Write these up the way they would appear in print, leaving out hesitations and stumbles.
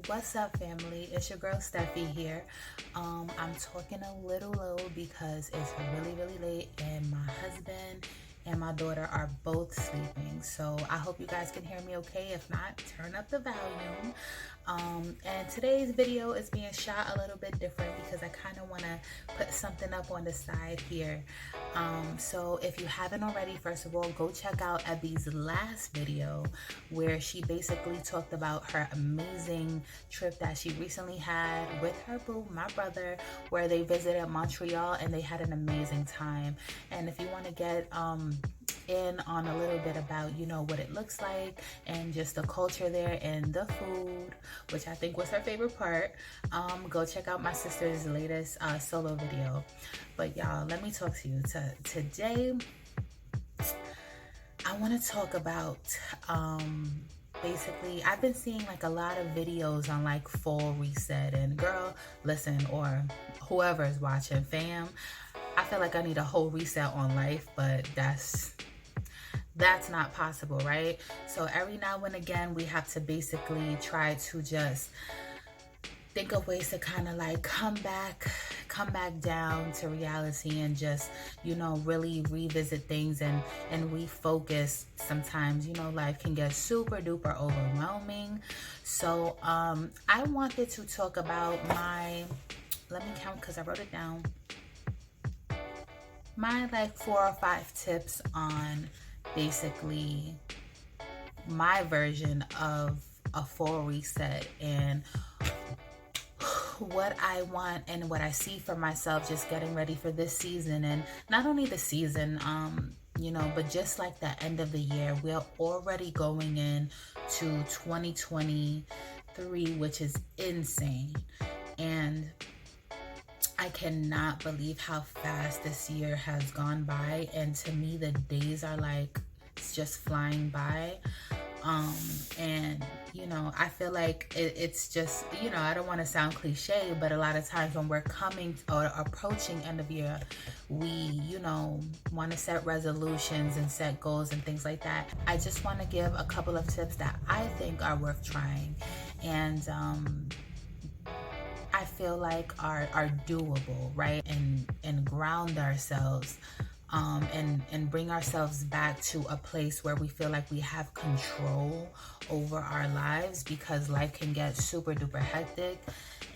What's up, family? It's your girl Steffi here. I'm talking a little low because it's really late and my husband and my daughter are both sleeping. So I hope you guys can hear me okay. If not, turn up the volume. And today's video is being shot a little bit different because I kind of want to put something up on the side here. So if you haven't already, first of all, go check out Abby's last video where she basically talked about her amazing trip that she recently had with her boo, my brother, where they visited Montreal and they had an amazing time. And if you want to get in on a little bit about, what it looks like and just the culture there and the food, which I think was her favorite part, go check out my sister's latest solo video. But y'all, let me talk to you. Today, I want to talk about basically, I've been seeing like a lot of videos on like fall reset, and girl, listen, or whoever is watching, fam, I feel like I need a whole reset on life, but that's not possible, right? So every now and again, we have to basically try to just think of ways to kind of like come back down to reality and just, really revisit things and refocus. Sometimes, life can get super duper overwhelming. So I wanted to talk about let me count because I wrote it down, my like 4 or 5 tips on basically my version of a full reset and what I want and what I see for myself just getting ready for this season. And not only the season, but just like the end of the year. We're already going in to 2023, which is insane. And I cannot believe how fast this year has gone by, and to me the days are like it's just flying by. And I feel like it's just, I don't want to sound cliche, but a lot of times when we're coming or approaching end of year, we want to set resolutions and set goals and things like that. I just want to give a couple of tips that I think are worth trying, and I feel like are doable, right? And ground ourselves, and bring ourselves back to a place where we feel like we have control over our lives, because life can get super duper hectic.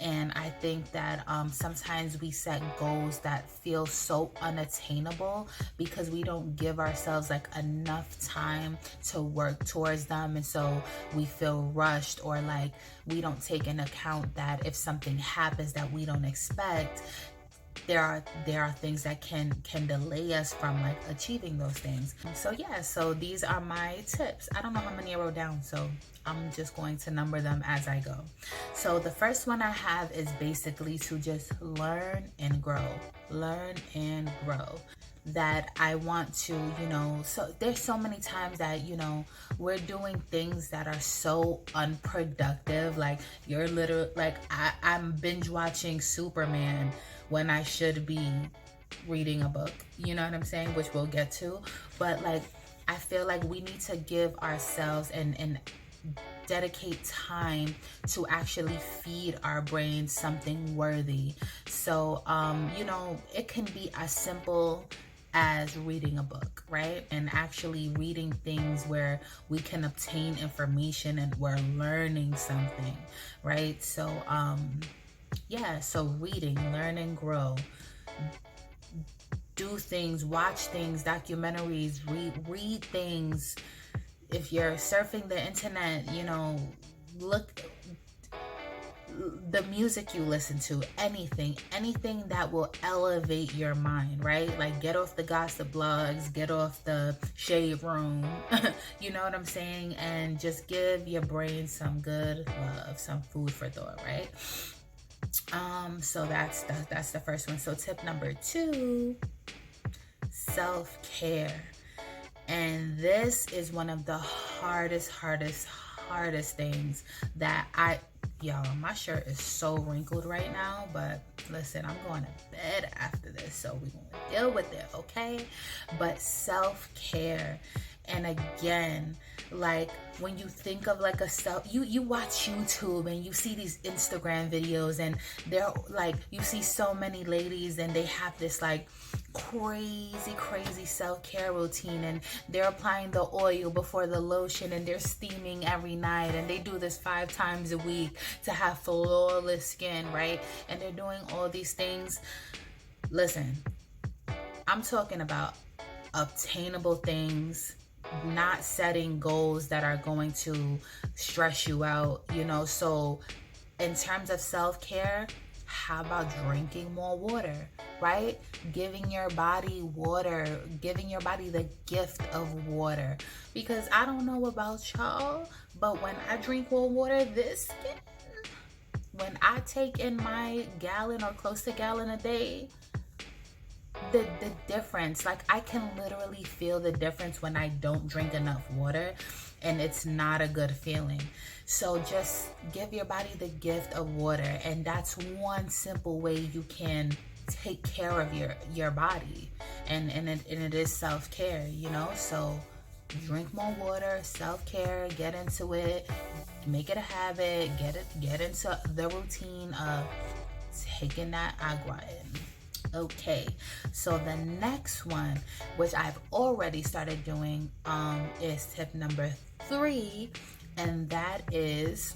And I think that sometimes we set goals that feel so unattainable because we don't give ourselves like enough time to work towards them. And so we feel rushed, or like we don't take into account that if something happens that we don't expect, there are things that can delay us from like achieving those things. So these are my tips. I don't know how many I wrote down, so I'm just going to number them as I go. So the first one I have is basically to just learn and grow. That I want to, so there's so many times that, we're doing things that are so unproductive. Like you're literally like, I'm binge watching Superman when I should be reading a book, you know what I'm saying? Which we'll get to. But like, I feel like we need to give ourselves and dedicate time to actually feed our brains something worthy. So, it can be as simple as reading a book, right? And actually reading things where we can obtain information and we're learning something, right? So, so reading, learn and grow. Do things, watch things, documentaries, read things. If you're surfing the internet, look, the music you listen to, anything that will elevate your mind, right? Like get off the gossip blogs, get off the shade room, you know what I'm saying? And just give your brain some good love, some food for thought, right? So that's the first one. So tip number 2, self-care. And this is one of the hardest things that y'all, my shirt is so wrinkled right now, but listen, I'm going to bed after this, so we're going to deal with it, okay? But self-care. and again. Like when you think of like a self, you watch YouTube and you see these Instagram videos, and they're like, you see so many ladies and they have this like crazy self-care routine, and they're applying the oil before the lotion, and they're steaming every night, and they do this 5 times a week to have flawless skin, right? And they're doing all these things. Listen, I'm talking about obtainable things, not setting goals that are going to stress you out, So in terms of self-care, how about drinking more water, right? Giving your body water, giving your body the gift of water. Because I don't know about y'all, but when I drink more water, when I take in my gallon or close to gallon a day, the difference, like I can literally feel the difference when I don't drink enough water, and it's not a good feeling. So just give your body the gift of water, and that's one simple way you can take care of your body, and it is self-care, So drink more water, self-care, get into it, make it a habit, get into the routine of taking that agua in. Okay, so the next one, which I've already started doing, is tip number 3, and that is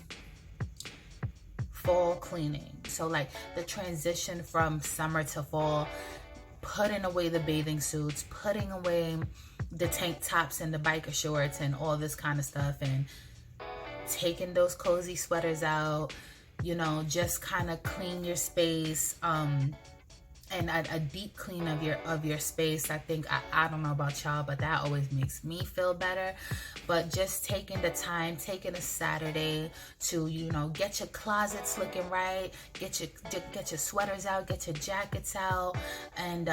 fall cleaning. So like the transition from summer to fall, putting away the bathing suits, putting away the tank tops and the biker shorts and all this kind of stuff, and taking those cozy sweaters out, just kind of clean your space, and a deep clean of your space. I think, I don't know about y'all, but that always makes me feel better. But just taking the time, taking a Saturday to get your closets looking right, get your sweaters out, get your jackets out, and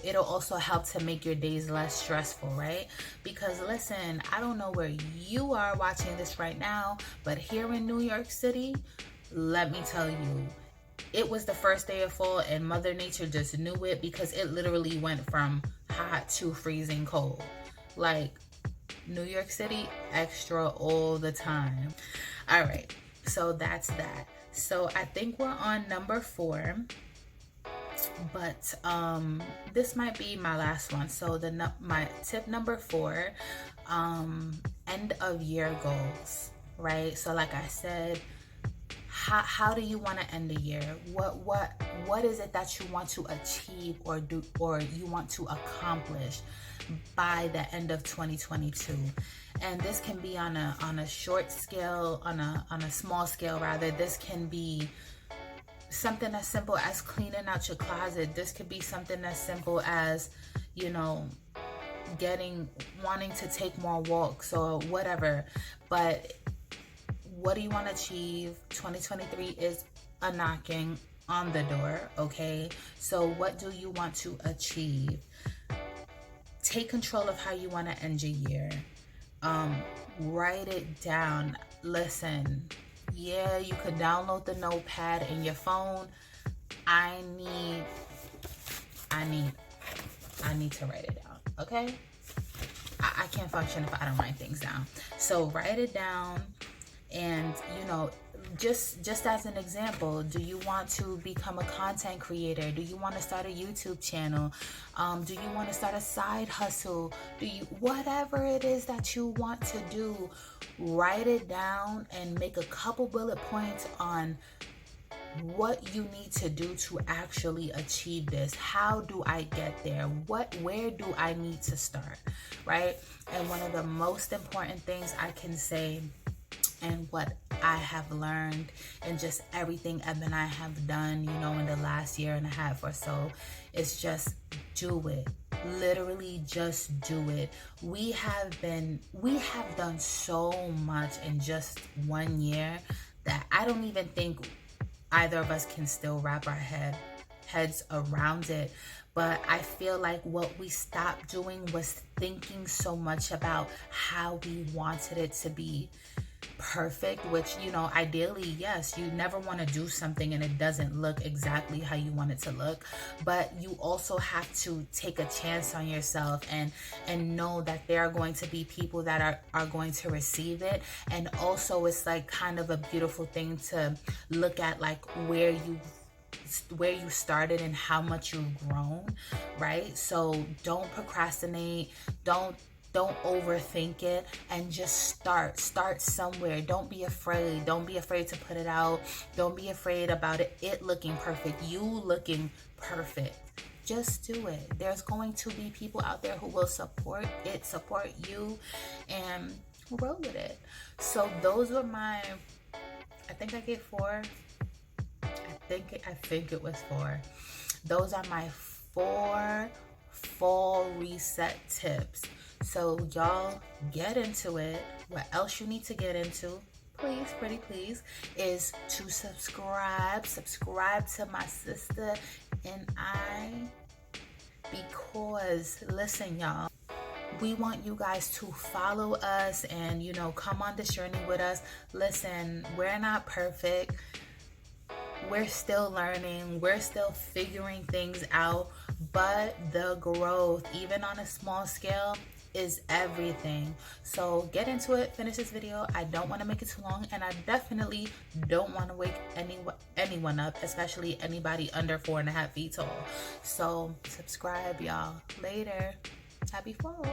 it'll also help to make your days less stressful, right? Because listen, I don't know where you are watching this right now, but here in New York City, let me tell you, it was the first day of fall, and Mother Nature just knew it, because it literally went from hot to freezing cold. Like New York City, extra all the time. All right, so that's that. So I think we're on number 4, but this might be my last one. So my tip number 4, end of year goals, right? So like I said, how do you want to end the year? What is it that you want to achieve or do, or you want to accomplish by the end of 2022? And this can be on a short scale, on a small scale rather. This can be something as simple as cleaning out your closet. This could be something as simple as, wanting to take more walks or whatever. But what do you want to achieve? 2023 is a knocking on the door, okay? So what do you want to achieve? Take control of how you want to end your year. Write it down. Listen, yeah, you could download the notepad in your phone. I need to write it down, okay? I can't function if I don't write things down. So write it down. And just as an example, do you want to become a content creator? Do you want to start a YouTube channel? Do you want to start a side hustle? Whatever it is that you want to do, write it down and make a couple bullet points on what you need to do to actually achieve this. How do I get there? Where do I need to start, right? And one of the most important things I can say, and what I have learned, and just everything Eb and I have done, in the last year and a half or so, is just do it. Literally just do it. We have done so much in just 1 year that I don't even think either of us can still wrap our heads around it. But I feel like what we stopped doing was thinking so much about how we wanted it to be. perfect, which, you know, ideally, yes, you never want to do something and it doesn't look exactly how you want it to look, but you also have to take a chance on yourself and know that there are going to be people that are going to receive it. And also it's like kind of a beautiful thing to look at, like where you started and how much you've grown, right? So don't procrastinate, don't overthink it, and just start somewhere. Don't be afraid to put it out. Don't be afraid about it looking perfect, you looking perfect. Just do it. There's going to be people out there who will support you, and roll with it. So those were my, I think I gave 4. I think it was 4. Those are my 4 fall reset tips. So y'all get into it. What else you need to get into, please, pretty please, is to subscribe to my sister and I, because listen, y'all, we want you guys to follow us and, you know, come on this journey with us. Listen, we're not perfect. We're still learning, we're still figuring things out, but the growth, even on a small scale, is everything. So get into it, finish this video. I don't want to make it too long, and I definitely don't want to wake anyone up, especially anybody under 4.5 feet tall. So subscribe, y'all. Later. Happy fall.